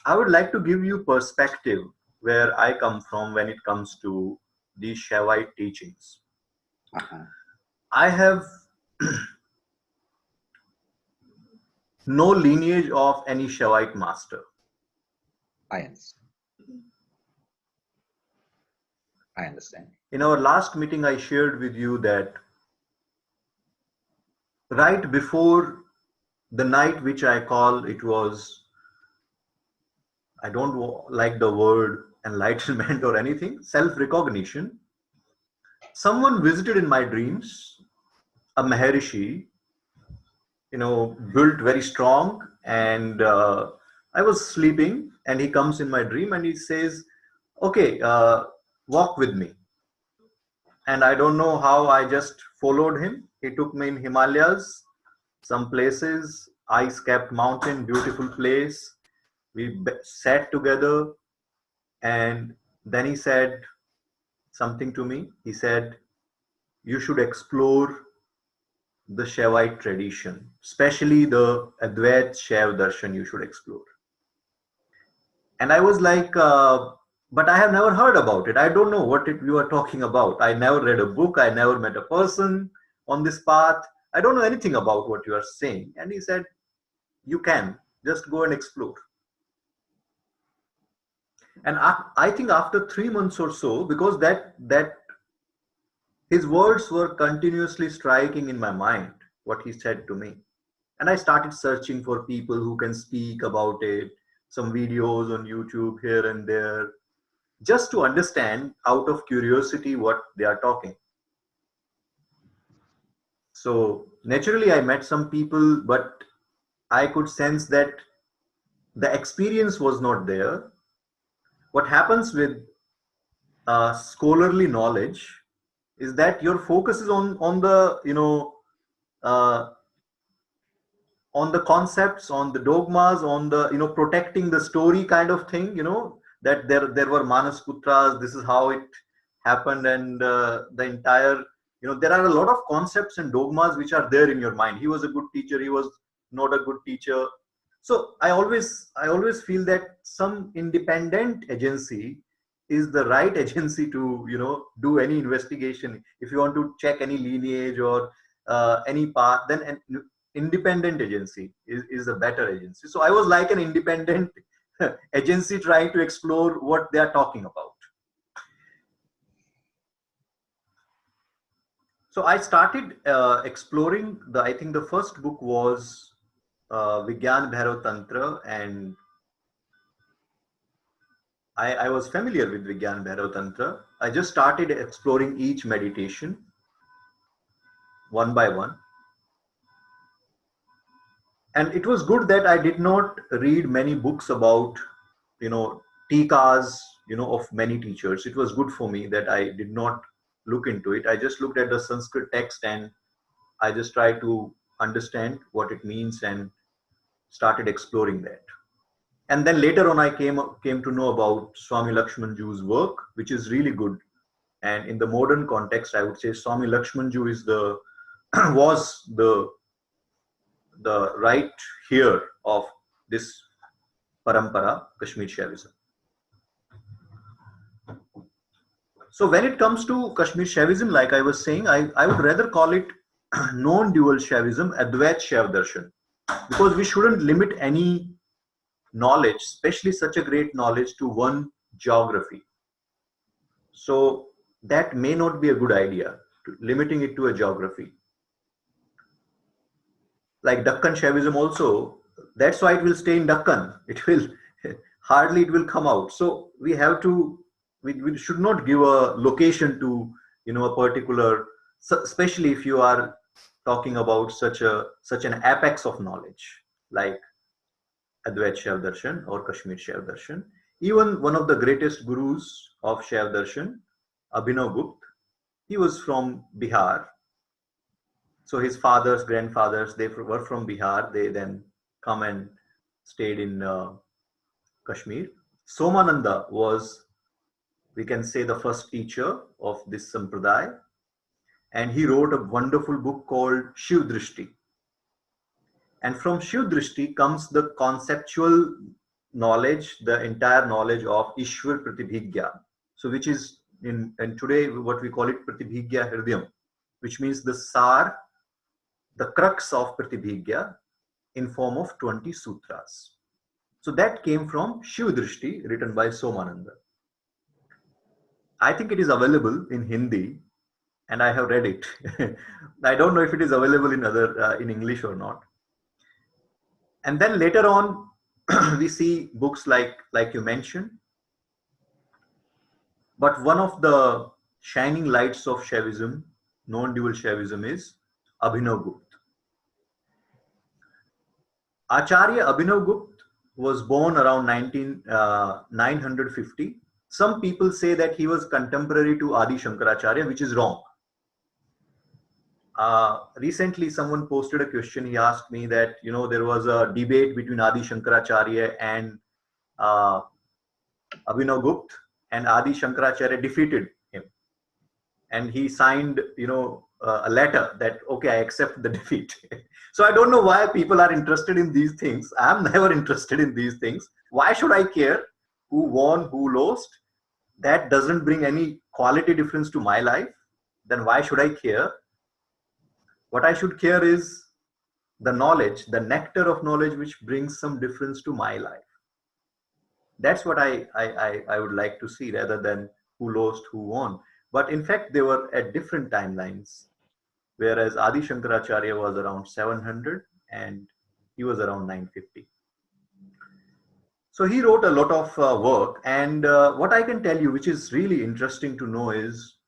I would like to give you perspective where I come from when it comes to these Shaivite teachings. I have no lineage of any Shaivite master. I understand. In our last meeting, I shared with you that right before the night, which I call it was, I don't like the word enlightenment or anything, self-recognition. Someone visited in my dreams, a Maharishi, built very strong, and I was sleeping, and he comes in my dream and he says, okay, walk with me. And I don't know how, I just followed him. He took me in Himalayas, some places, ice-capped mountain, beautiful place. We sat together, and then he said something to me. He said, you should explore the Shaivite tradition, especially the Advaita Shaiva Darshana you should explore. And I was like, but I have never heard about it. I don't know what you are talking about. I never read a book. I never met a person on this path. I don't know anything about what you are saying. And he said, you can just go and explore. And I think after 3 months or so, because that his words were continuously striking in my mind, what he said to me. And I started searching for people who can speak about it, some videos on YouTube here and there, just to understand out of curiosity what they are talking. So naturally I met some people, but I could sense that the experience was not there. What happens with scholarly knowledge is that your focus is on the on the concepts, on the dogmas, on the protecting the story kind of thing, that there were Manas Putras, this is how it happened, and the entire, there are a lot of concepts and dogmas which are there in your mind. He was a good teacher, he was not a good teacher. So I always feel that some independent agency is the right agency to do any investigation. If you want to check any lineage or any path, then an independent agency is a better agency. So I was like an independent agency trying to explore what they are talking about. So I started exploring I think the first book was Vigyan Bhairav Tantra, and I was familiar with Vigyan Bhairav Tantra. I just started exploring each meditation one by one. And it was good that I did not read many books about, tikas, of many teachers. It was good for me that I did not look into it. I just looked at the Sanskrit text and I just tried to understand what it means and started exploring that. And then later on, I came to know about Swami Lakshman Joo's work, which is really good. And in the modern context, I would say Swami Lakshman Joo is was the right here of this parampara, Kashmir Shaivism. So when it comes to Kashmir Shaivism, like I was saying, I would rather call it non-dual Shaivism, Advaita Shaiva Darshana, because we shouldn't limit any knowledge, especially such a great knowledge, to one geography. So that may not be a good idea, limiting it to a geography. Like Dakkan Shaivism also, that's why it will stay in Dakkan. It will hardly it will come out. So we have to, we should not give a location to a particular, especially if you are talking about such an apex of knowledge like Advaita Shaiva Darshana or Kashmir Shaiva Darshana. Even one of the greatest gurus of Shaiva Darshana, Abhinavagupta, he was from Bihar. So his fathers, grandfathers, they were from Bihar. They then come and stayed in Kashmir. Somananda was, we can say, the first teacher of this sampradaya. And he wrote a wonderful book called Shiv Drishti. And from Shiv Drishti comes the conceptual, knowledge, the entire knowledge of Ishwar Pratibhigya. So which is and today what we call it Pratibhigya Hridayam, which means the sar, the crux of Pratibhigya in form of 20 sutras. So that came from Shiv Drishti, written by Somananda. I think it is available in Hindi, and I have read it. I don't know if it is available in in English or not. And then later on, we see books like you mentioned. But one of the shining lights of Shaivism, non-dual Shaivism, is Abhinavagupta. Acharya Abhinavagupta was born around 950. Some people say that he was contemporary to Adi Shankaracharya, which is wrong. Recently, someone posted a question. He asked me that, there was a debate between Adi Shankaracharya and Abhinavagupta, and Adi Shankaracharya defeated him. And he signed, a letter that, okay, I accept the defeat. So I don't know why people are interested in these things. I'm never interested in these things. Why should I care who won, who lost? That doesn't bring any quality difference to my life. Then why should I care? What I should care is the knowledge, the nectar of knowledge, which brings some difference to my life. That's what I would like to see, rather than who lost, who won. But in fact, they were at different timelines. Whereas Adi Shankaracharya was around 700 and he was around 950. So he wrote a lot of work, and what I can tell you, which is really interesting to know, is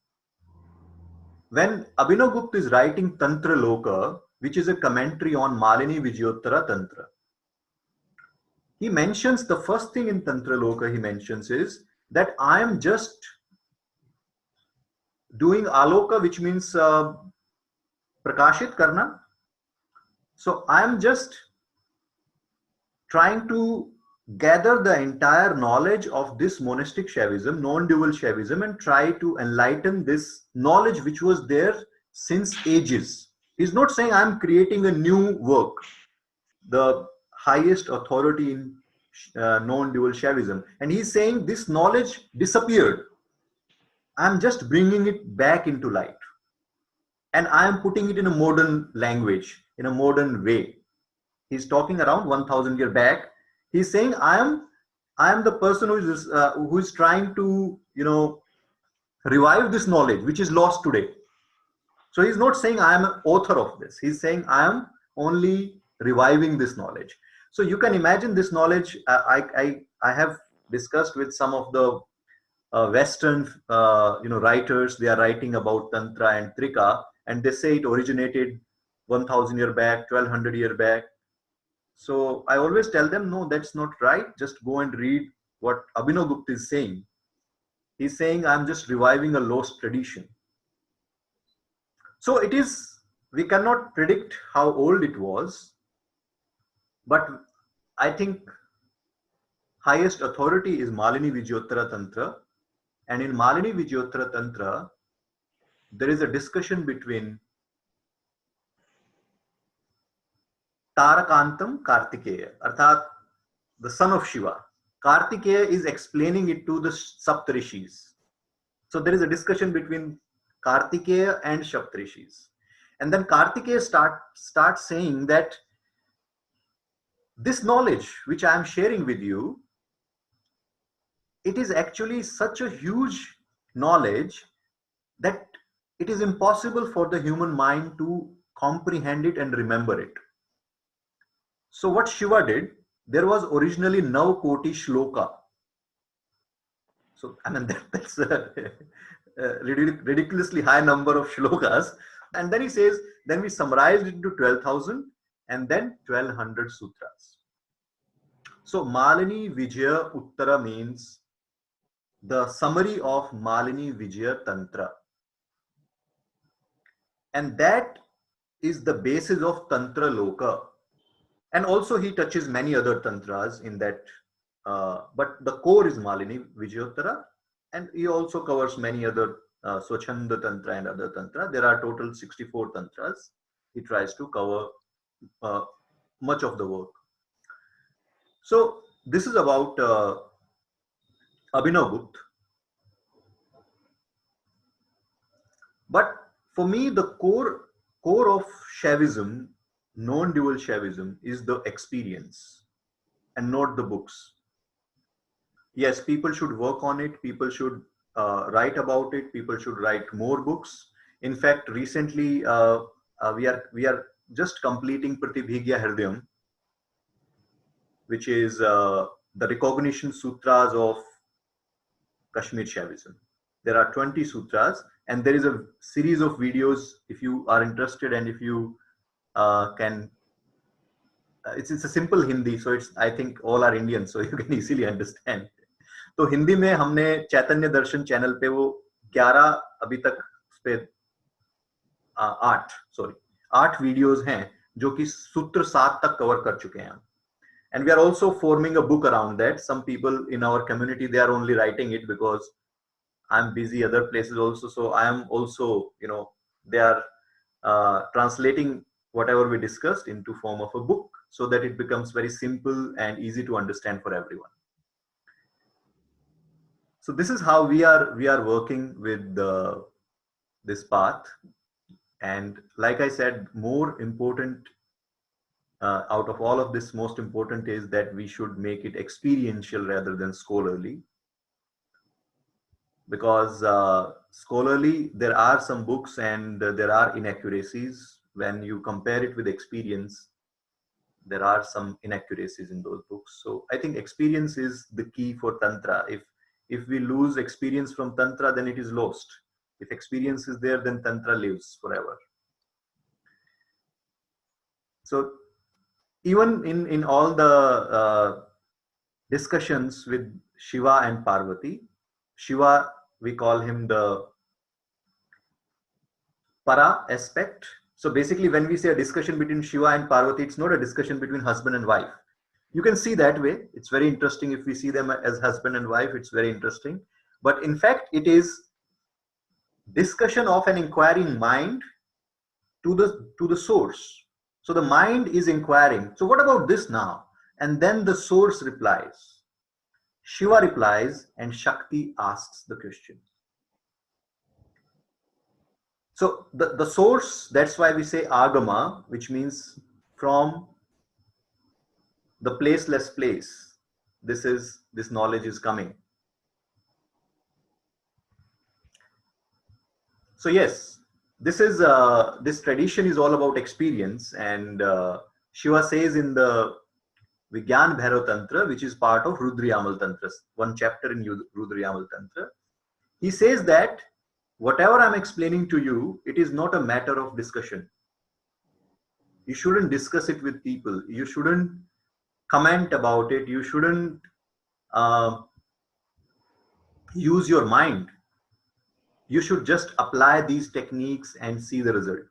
when Abhinavagupta is writing Tantra Loka, which is a commentary on Malini Vijayottara Tantra, he mentions the first thing in Tantra Loka he mentions is that I am just doing aloka, which means prakashit karna. So I am just trying to gather the entire knowledge of this monastic Shaivism, non-dual Shaivism, and try to enlighten this knowledge which was there since ages. He's not saying I'm creating a new work, the highest authority in non-dual Shaivism. And he's saying this knowledge disappeared. I'm just bringing it back into light. And I am putting it in a modern language, in a modern way. He's talking around 1000 years back. He's saying I am the person who is trying to revive this knowledge which is lost today. So he's not saying I am an author of this. He's saying I am only reviving this knowledge. So you can imagine this knowledge. I have discussed with some of the Western writers. They are writing about Tantra and Trika, and they say it originated 1000 years back, 1200 years back. So I always tell them, no, that's not right. Just go and read what Abhinavagupta is saying. He's saying, I'm just reviving a lost tradition. So it is, we cannot predict how old it was, but I think highest authority is Malini Vijayottara Tantra. And in Malini Vijayottara Tantra, there is a discussion between Tarakantam Kartikeya, Arthat, the son of Shiva. Kartikeya is explaining it to the Saptarishis. So there is a discussion between Kartikeya and Saptarishis. And then Kartikeya starts saying that this knowledge which I am sharing with you, it is actually such a huge knowledge that it is impossible for the human mind to comprehend it and remember it. So what Shiva did, there was originally Nav Koti Shloka. So I mean that's a ridiculously high number of shlokas. And then he says, then we summarized it into 12,000 and then 1200 sutras. So Malini Vijayottara means the summary of Malini Vijaya Tantra. And that is the basis of Tantra Loka. And also he touches many other tantras in that, but the core is Malini Vijayottara, and he also covers many other Swachanda Tantra and other Tantra. There are total 64 tantras. He tries to cover much of the work. So this is about Abhinavagupta. But for me, the core of Shaivism, non-dual Shaivism, is the experience and not the books. Yes, people should work on it. People should write about it. People should write more books. In fact, recently we are just completing Prativigya Hridayam, which is the recognition sutras of Kashmir Shaivism. There are 20 sutras, and there is a series of videos. If you are interested, and if you can, it's a simple Hindi, so it's, I think all are Indian, so you can easily understand. तो हिंदी में हमने चैतन्य दर्शन channel पे वो 11 अभी तक उस पे 8 videos हैं जो कि सूत्र 7 तक कवर कर चुके हैं. And we are also forming a book around that. Some people in our community, they are only writing it because I'm busy other places also. So I am also, they are translating whatever we discussed into form of a book so that it becomes very simple and easy to understand for everyone. So this is how we are working with this path. And like I said, more important out of all of this, most important is that we should make it experiential rather than scholarly. Because scholarly, there are some books and there are inaccuracies. When you compare it with experience, there are some inaccuracies in those books. So I think experience is the key for Tantra. If we lose experience from Tantra, then it is lost. If experience is there, then Tantra lives forever. So even in all the discussions with Shiva and Parvati, Shiva, we call him the para aspect. So basically, when we say a discussion between Shiva and Parvati, it's not a discussion between husband and wife. You can see that way. It's very interesting if we see them as husband and wife. It's very interesting. But in fact, it is discussion of an inquiring mind to the source. So the mind is inquiring. So what about this now? And then the source replies. Shiva replies and Shakti asks the question. So the source, that's why we say agama, which means from the placeless place. This knowledge is coming. So yes, this tradition is all about experience, and Shiva says in the Vigyan Bhairav Tantra, which is part of Rudriyamal Tantra, one chapter in Rudriyamal Tantra, he says that whatever I'm explaining to you, it is not a matter of discussion. You shouldn't discuss it with people. You shouldn't comment about it. You shouldn't use your mind. You should just apply these techniques and see the result.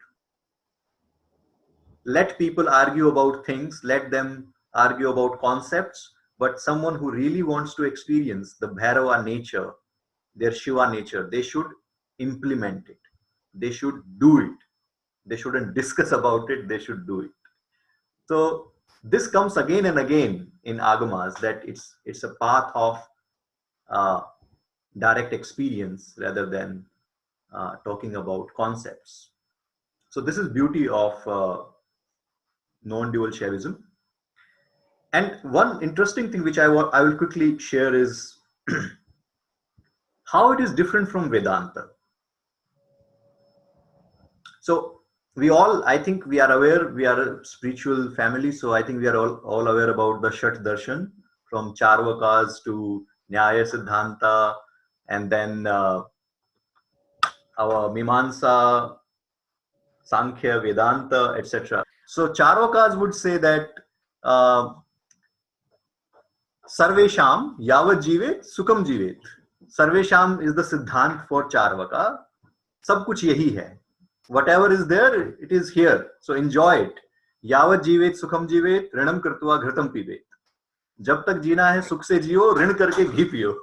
Let people argue about things, let them argue about concepts, but someone who really wants to experience the Bhairava nature, their Shiva nature, they should implement it. They should do it. They shouldn't discuss about it, they should do it. So this comes again and again in Agamas, that it's a path of direct experience rather than talking about concepts. So this is beauty of non-dual Shaivism. And one interesting thing which I will quickly share is how it is different from Vedanta. So we all, I think we are aware, we are a spiritual family, so I think we are all aware about the Shat Darshan, from Charvakas to Nyaya Siddhanta, and then our Mimamsa, Sankhya, Vedanta, etc. So Charvakas would say that Sarvesham Yavat Jivet Sukham Jivet. Sarvesham is the Siddhant for Charvaka. Sab kuch yahi hai. Whatever is there, it is here. So enjoy it. Yavat Jivet Sukham Jivet Rinam Kartva Ghritam Pivet. जब तक जीना है सुख से जियो, ऋण करके घी पियो.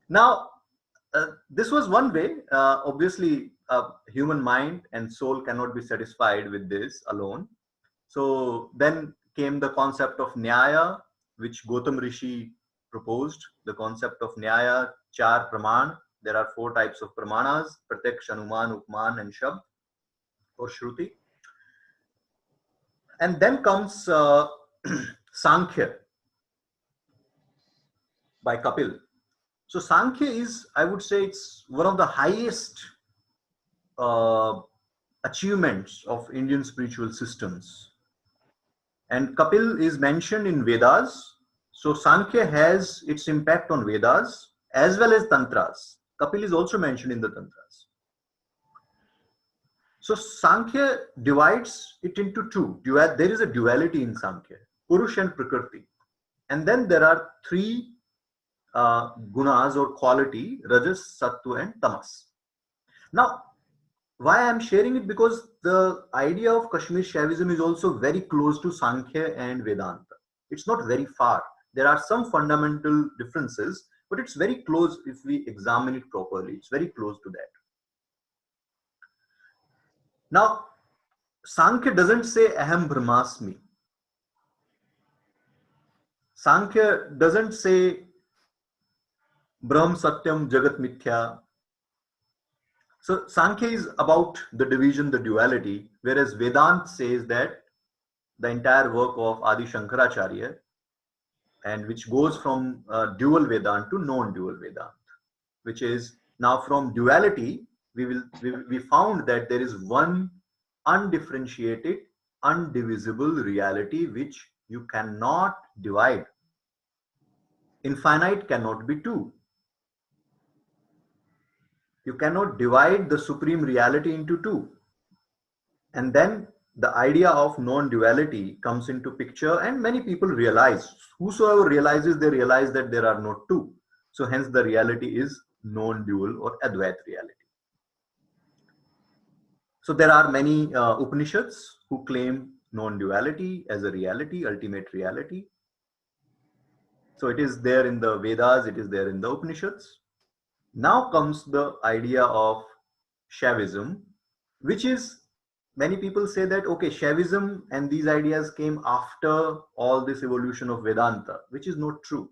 Now, this was one way. Obviously, human mind and soul cannot be satisfied with this alone. So then came the concept of Nyaya, which Gautam Rishi proposed, the concept of Nyaya, Char Praman. There are 4 types of Pramanas, Pratyaksh, Anuman, Upman, and Shabd, or Shruti. And then comes Sankhya by Kapil. So Sankhya is, I would say, it's one of the highest achievements of Indian spiritual systems. And Kapil is mentioned in Vedas. So Sankhya has its impact on Vedas as well as Tantras. Kapil is also mentioned in the Tantras. So Sankhya divides it into 2. There is a duality in Sankhya, Purush and Prakriti. And then there are 3 gunas or quality, Rajas, Sattva, and Tamas. Now, why I'm sharing it? Because the idea of Kashmir Shaivism is also very close to Sankhya and Vedanta. It's not very far. There are some fundamental differences, but it's very close if we examine it properly. It's very close to that. Now, Sankhya doesn't say Aham Brahmasmi. Sankhya doesn't say Brahm Satyam Jagat Mithya. So Sankhya is about the division, the duality, whereas Vedanta says that the entire work of Adi Shankaracharya, and which goes from dual Vedanta to non-dual Vedanta, which is now from duality, we found that there is one undifferentiated, undivisible reality which you cannot divide. Infinite cannot be 2. You cannot divide the supreme reality into 2. And then the idea of non-duality comes into picture, and many people realize, whosoever realizes, they realize that there are no 2. So hence the reality is non-dual or Advaita reality. So there are many Upanishads who claim non-duality as a reality, ultimate reality. So it is there in the Vedas, it is there in the Upanishads. Now comes the idea of Shaivism, which is, many people say that, okay, Shaivism and these ideas came after all this evolution of Vedanta, which is not true.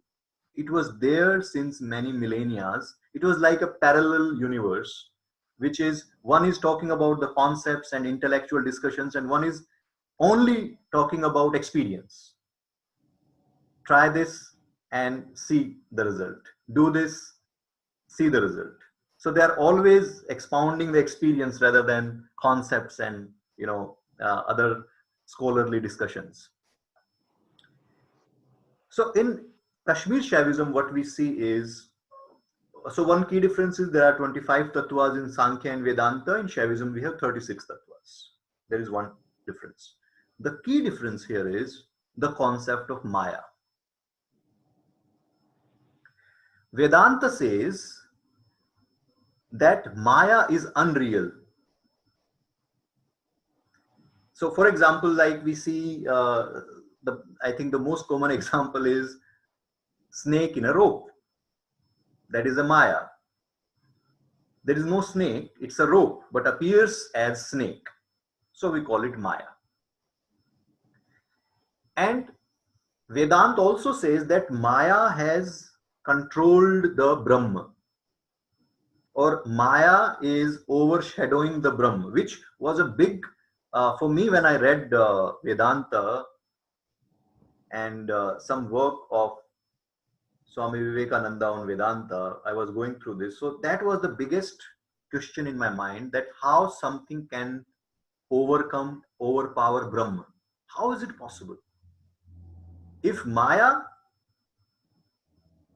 It was there since many millennia. It was like a parallel universe, which is, one is talking about the concepts and intellectual discussions, and one is only talking about experience. Try this and see the result. Do this, see the result. So they are always expounding the experience rather than concepts and other scholarly discussions. So in Kashmir Shaivism, what we see is, so one key difference is there are 25 tattvas in Sankhya and Vedanta. In Shaivism, we have 36 tattvas. There is one difference. The key difference here is the concept of Maya. Vedanta says that Maya is unreal. So for example, like we see, I think the most common example is snake in a rope. That is a Maya. There is no snake, it's a rope, but appears as snake. So we call it Maya. And Vedanta also says that Maya has controlled the Brahma, or Maya is overshadowing the Brahma, which was a big, for me when I read Vedanta and some work of Swami Vivekananda on Vedanta, I was going through this. So that was the biggest question in my mind, that how something can overpower Brahma. How is it possible? If Maya,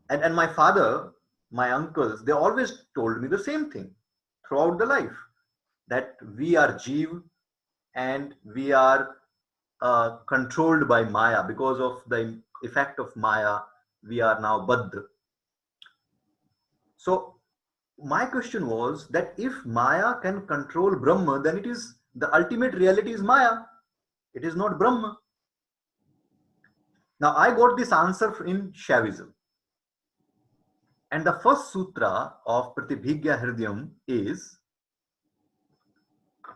and my father, my uncles, they always told me the same thing throughout the life, that we are Jeev and we are controlled by Maya. Because of the effect of Maya, we are now Baddha. So my question was that if Maya can control Brahma, then it is the ultimate reality is Maya. It is not Brahma. Now I got this answer in Shaivism. And the first sutra of Pratibhigya Hridayam is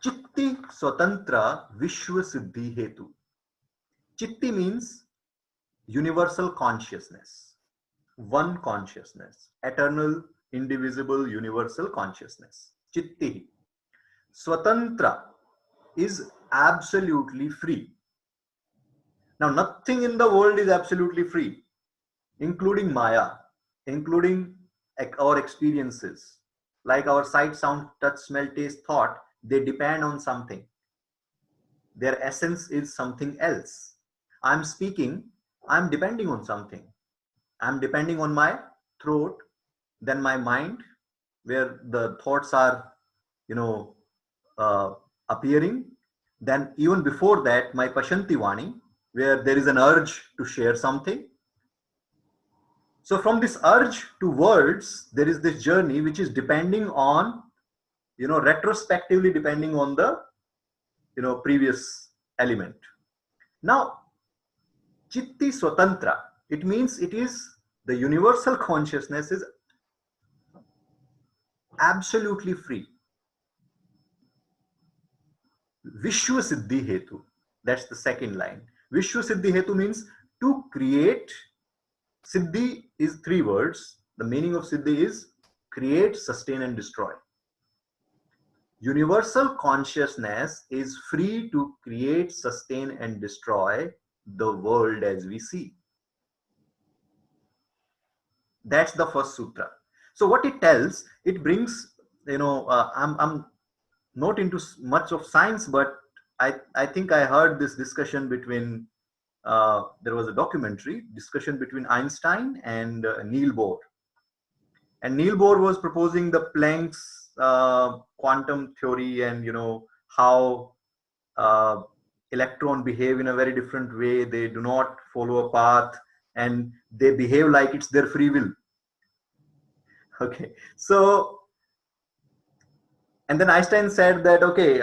Chitti Swatantra Vishwa Siddhi Hetu. Chitti means universal consciousness, one consciousness, eternal, indivisible, universal consciousness. Chitti. Swatantra is absolutely free. Now, nothing in the world is absolutely free, including Maya, including our experiences, like our sight, sound, touch, smell, taste, thought. They depend on something. Their essence is something else. I'm speaking, I'm depending on something. I'm depending on my throat, then my mind, where the thoughts are, you know, appearing. Then even before that, my Pashanti Vani, where there is an urge to share something. So from this urge to words, there is this journey which is depending on, retrospectively depending on the, previous element. Now, Chitti Swatantra, it means it is the universal consciousness is absolutely free. Vishwa Siddhi Hetu, that's the second line. Vishwa Siddhi Hetu means to create. Siddhi is three words. The meaning of Siddhi is create, sustain, and destroy. Universal consciousness is free to create, sustain, and destroy the world as we see. That's the first sutra. So what it tells, it brings, I'm not into much of science, but I think I heard this discussion between, there was a documentary discussion between Einstein and Niels Bohr. And Niels Bohr was proposing the Planck's quantum theory, and how electron behave in a very different way. They do not follow a path, and they behave like it's their free will. Okay, so, and then Einstein said that, okay,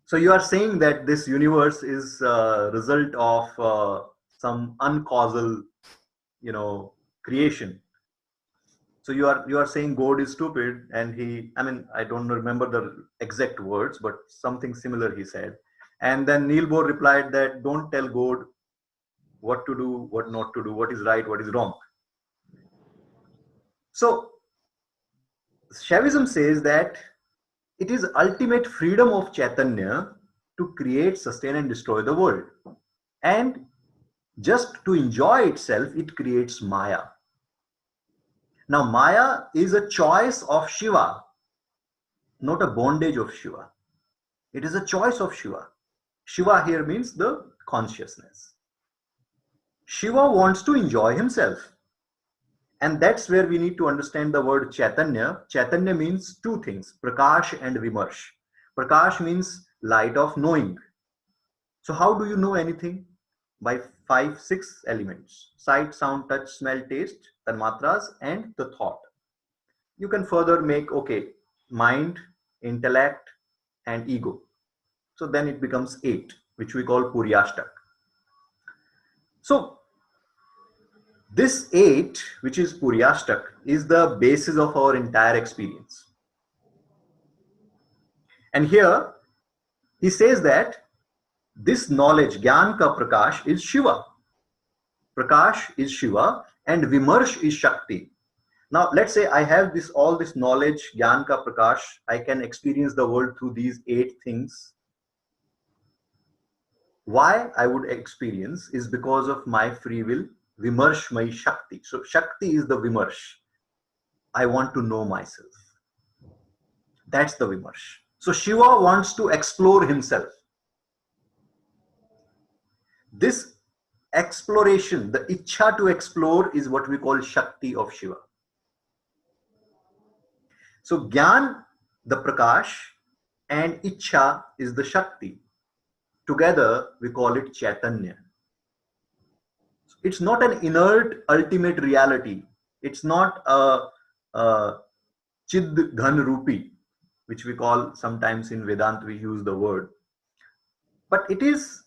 so you are saying that this universe is a result of some uncausal, creation. So you are saying God is stupid, and I don't remember the exact words, but something similar he said. And then Niels Bohr replied that don't tell God what to do, what not to do, what is right, what is wrong. So Shaivism says that it is ultimate freedom of Chaitanya to create, sustain, and destroy the world. And just to enjoy itself, it creates Maya. Now, Maya is a choice of Shiva, not a bondage of Shiva. It is a choice of Shiva. Shiva here means the consciousness. Shiva wants to enjoy himself. And that's where we need to understand the word Chaitanya. Chaitanya means two things, Prakash and Vimarsh. Prakash means light of knowing. So how do you know anything? By 5-6 elements: sight, sound, touch, smell, taste, tanmatras, and the thought. You can further make, okay, mind, intellect, and ego. So then it becomes 8, which we call Puryashtak. So this 8, which is Puryashtak, is the basis of our entire experience. And here he says that this knowledge, Gyan ka Prakash, is Shiva. Prakash is Shiva and Vimarsh is Shakti. Now let's say I have all this knowledge, Gyan ka Prakash, I can experience the world through these 8 things. Why I would experience is because of my free will, Vimarsh my Shakti. So Shakti is the Vimarsh. I want to know myself. That's the Vimarsh. So Shiva wants to explore himself. This exploration, the Ichha to explore, is what we call Shakti of Shiva. So Gyan, the Prakash, and Ichha is the Shakti. Together we call it Chaitanya. It's not an inert ultimate reality. It's not a Chid Dhan Rupi, which we call sometimes in Vedanta, we use the word. But it is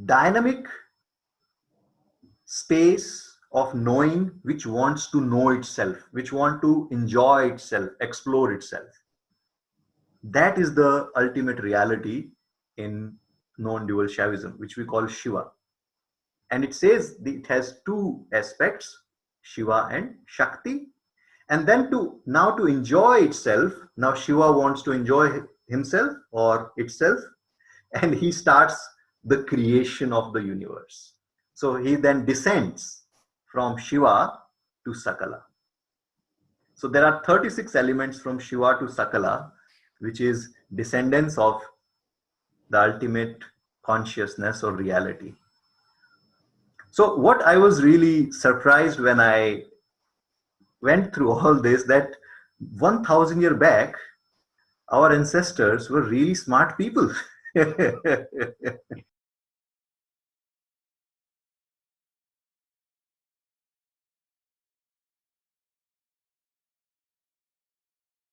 dynamic space of knowing which wants to know itself, which wants to enjoy itself, explore itself. That is the ultimate reality in non-dual Shaivism, which we call Shiva. And it says it has two aspects, Shiva and Shakti. And then to enjoy itself, now Shiva wants to enjoy himself or itself, and he starts the creation of the universe. So he then descends from Shiva to Sakala. So there are 36 elements from Shiva to Sakala, which is descendants of the ultimate consciousness or reality. So what I was really surprised when I went through all this, that 1000 years back, our ancestors were really smart people.